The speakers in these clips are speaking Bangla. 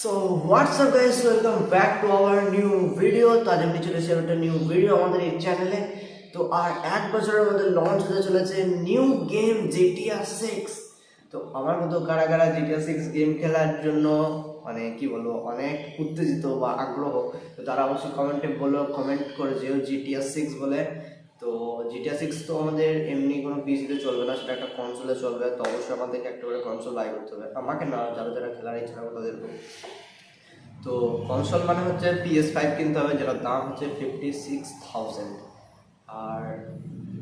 So what's up guys, welcome back to our new video। তো আজ আমি চলে এসেছি একটা নিউ ভিডিও আমাদের এই চ্যানেলে। তো আর এক বছরের মধ্যে লঞ্চ হতে চলেছে নিউ গেম জিটিআর 6। তো আমার মতো কারা কারা জিটিআর 6 গেম খেলার জন্য মানে কি বলবো অনেক উত্তেজিত বা আগ্রহ, তো তারা অবশ্যই কমেন্ট করে যেও জিটিআর 6 বলে। তো জিটিআর 6 তো আমাদের এমনি কোনো পিসিতে চলবে না, সেটা একটা কনসোলে চলবে। তো অবশ্যই আমাদেরকে একটা করে কনসোল বাই করতে হবে, আমাকে না, যারা যারা খেলার ইচ্ছা হবে তাদেরকে। তো কনসোল মানে হচ্ছে PS5 কিনতে হবে, যেটার দাম হচ্ছে 56,000। আর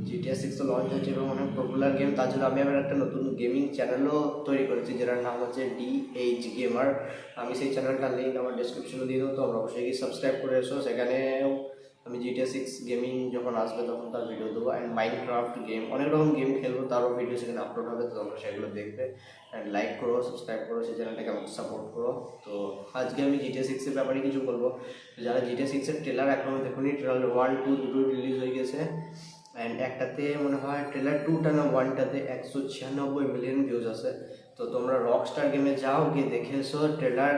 জিটিআর 6 তো লঞ্চ হচ্ছে এবং অনেক পপুলার গেম, তার জন্য আমি আবার একটা নতুন গেমিং চ্যানেলও তৈরি করেছি, যেটার নাম হচ্ছে DH গেমার। আমি সেই চ্যানেলটার লিঙ্ক আমার ডেসক্রিপশনে দিয়ে দেবো, তো আমরা অবশ্যই গিয়ে সাবস্ক্রাইব করে এসো। সেখানেও আমি জিটিআর 6 গেমিং যখন আসবে তখন তার ভিডিও দেবো। অ্যান্ড মাইনক্রাফট গেম, অনেক রকম গেম খেলবো, তারও ভিডিও সেখানে আপলোড হবে, তো তোমরা সেগুলো দেখবে। অ্যান্ড লাইক করো, সাবস্ক্রাইব করো, সেই চ্যানেলটাকে আমাকে সাপোর্ট করো। তো আজকে আমি জিটিআর 6 এর ব্যাপারে কিছু বলবো। যারা জিটিআর 6 এর ট্রেলার এখনো দেখুনি, ট্রেলার 1, 2 দুটো রিলিজ হয়ে গেছে। অ্যান্ড একটাতে মনে হয় ট্রেলার 2টা না 1টাতে 196 মিলিয়ন ভিউজ আছে। তো তোমরা রকস্টার গেমে যাও, গিয়ে দেখে এসো ট্রেলার।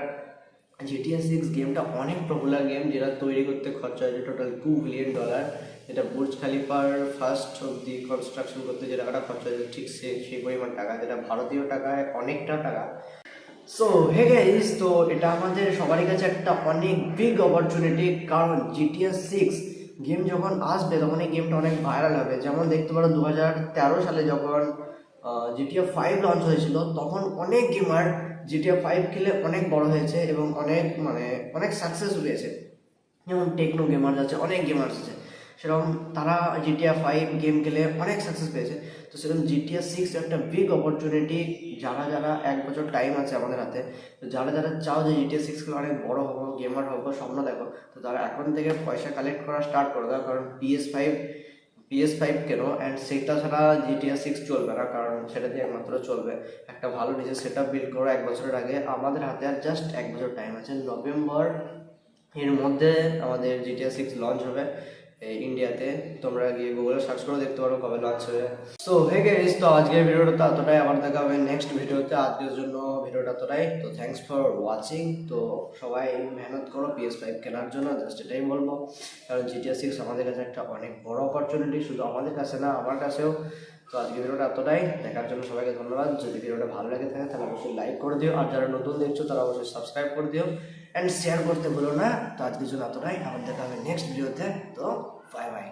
জিটিআর 6 গেমটা অনেক পপুলার গেম, যেটা তৈরি করতে খরচা হয়েছে টোটাল $2 বিলিয়ন। যেটা বুর্জ খালিফার ফার্স্ট অব্দি কনস্ট্রাকশন করতে যে টাকাটা খরচা হয়েছে, ঠিক সেই পরিমাণ টাকা, যেটা ভারতীয় টাকায় অনেকটা টাকা। সো হে গাইস, তো এটা আমাদের সবারই কাছে একটা অনেক বিগ অপরচুনিটি, কারণ জিটিআর 6 গেম যখন আসবে তখন এই গেমটা অনেক ভাইরাল হবে। যেমন দেখতে পারো 2013 সালে যখন জিটিআর 5 লঞ্চ হয়েছিল, তখন অনেক গেমার জিটিআর 5 খেলে অনেক বড় হয়েছে এবং অনেক সাকসেস পেয়েছে। যেমন টেকনো গেমার্স আছে, অনেক গেমার্স আছে, সেরকম তারা জিটিআর 5 গেম খেলে অনেক সাকসেস পেয়েছে। তো সেরকম জিটিআর 6 একটা বিগ অপরচুনিটি। যারা যারা এক বছর টাইম আছে আমাদের হাতে, তো যারা যারা চাও যে জিটিআর 6 খেলে অনেক বড় হবো, গেমার হবো, স্বপ্ন দেখো, তো তারা এখন থেকে পয়সা কালেক্ট করা স্টার্ট করে দাও। কারণ PS5 কেন, অ্যান্ড সেটা ছাড়া জিটিআর 6 চলবে না, কারণ সেটা দিয়ে একমাত্র চলবে। একটা ভালো নিজের সেট আপ বিল্ড করো এক বছরের আগে। আমাদের হাতে আর জাস্ট এক বছর টাইম আছে, নভেম্বর এর মধ্যে আমাদের জিটিআর 6 লঞ্চ হবে এই ইন্ডিয়াতে। তোমরা গিয়ে গুগলে সার্চ করে দেখতে পারো কবে লঞ্চ হবে। সো হে গাইস, তো আজকের ভিডিওটা তো এতটাই, আবার দেখা হবে নেক্সট ভিডিওতে। আজকের জন্য ভিডিওটা এতটাই, তো থ্যাঙ্কস ফর ওয়াচিং। তো সবাই মেহনত করো PS5 কেনার জন্য, জাস্ট এটাই বলবো। কারণ জিটিআর 6 আমাদের কাছে একটা অনেক বড় অপরচুনিটি, শুধু আমাদের কাছে না, আমার কাছেও। তো আজকে ভিডিওটা এতটাই, দেখার জন্য সবাইকে ধন্যবাদ। যদি ভিডিওটা ভালো লাগে থাকে তাহলে অবশ্যই লাইক করে দিও, আর যারা নতুন দেখছো তারা অবশ্যই সাবস্ক্রাইব করে দিও অ্যান্ড শেয়ার করতে ভুলো না। তো আজকের জন্য এতটাই, আবার দেখা হবে নেক্সট ভিডিওতে। তো বাই বাই।